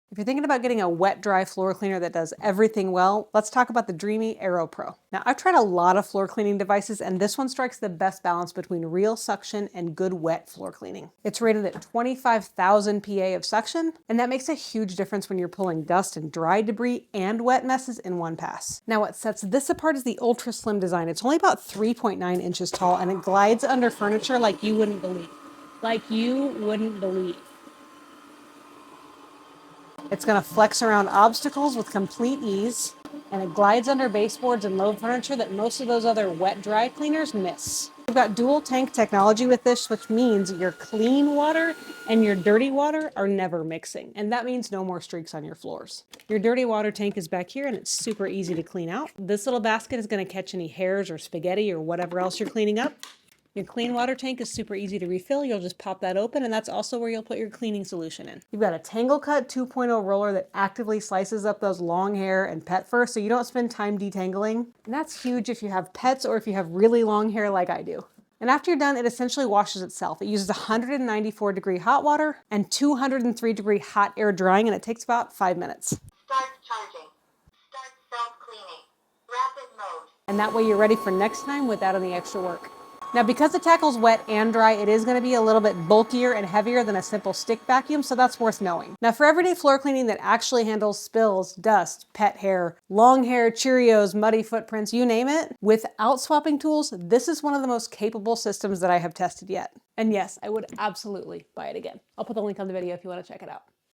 If you're thinking about getting a wet, dry floor cleaner that does everything well, let's talk about the Dreame Aero Pro. Now, I've tried a lot of floor cleaning devices, and this one strikes the best balance between real suction and good wet floor cleaning. It's rated at 25,000 PA of suction, and that makes a huge difference when you're pulling dust and dry debris and wet messes in one pass. Now, what sets this apart is the ultra slim design. It's only about 3.9 inches tall, and it glides under furniture like you wouldn't believe. Like you wouldn't believe. It's going to flex around obstacles with complete ease, and it glides under baseboards and low furniture that most of those other wet dry cleaners miss. We've got dual tank technology with this, which means your clean water and your dirty water are never mixing. And that means no more streaks on your floors. Your dirty water tank is back here and it's super easy to clean out. This little basket is going to catch any hairs or spaghetti or whatever else you're cleaning up. Your clean water tank is super easy to refill. You'll just pop that open, and that's also where you'll put your cleaning solution in. You've got a Tangle Cut 2.0 roller that actively slices up those long hair and pet fur so you don't spend time detangling. And that's huge if you have pets or if you have really long hair like I do. And after you're done, it essentially washes itself. It uses 194-degree hot water and 203-degree hot air drying, and it takes about 5 minutes. Start charging. Start self-cleaning. Rapid mode. And that way you're ready for next time without any extra work. Now, because it tackles wet and dry, it is going to be a little bit bulkier and heavier than a simple stick vacuum, so that's worth knowing. Now, for everyday floor cleaning that actually handles spills, dust, pet hair, long hair, Cheerios, muddy footprints, you name it, without swapping tools, this is one of the most capable systems that I have tested yet. And yes, I would absolutely buy it again. I'll put the link on the video if you want to check it out.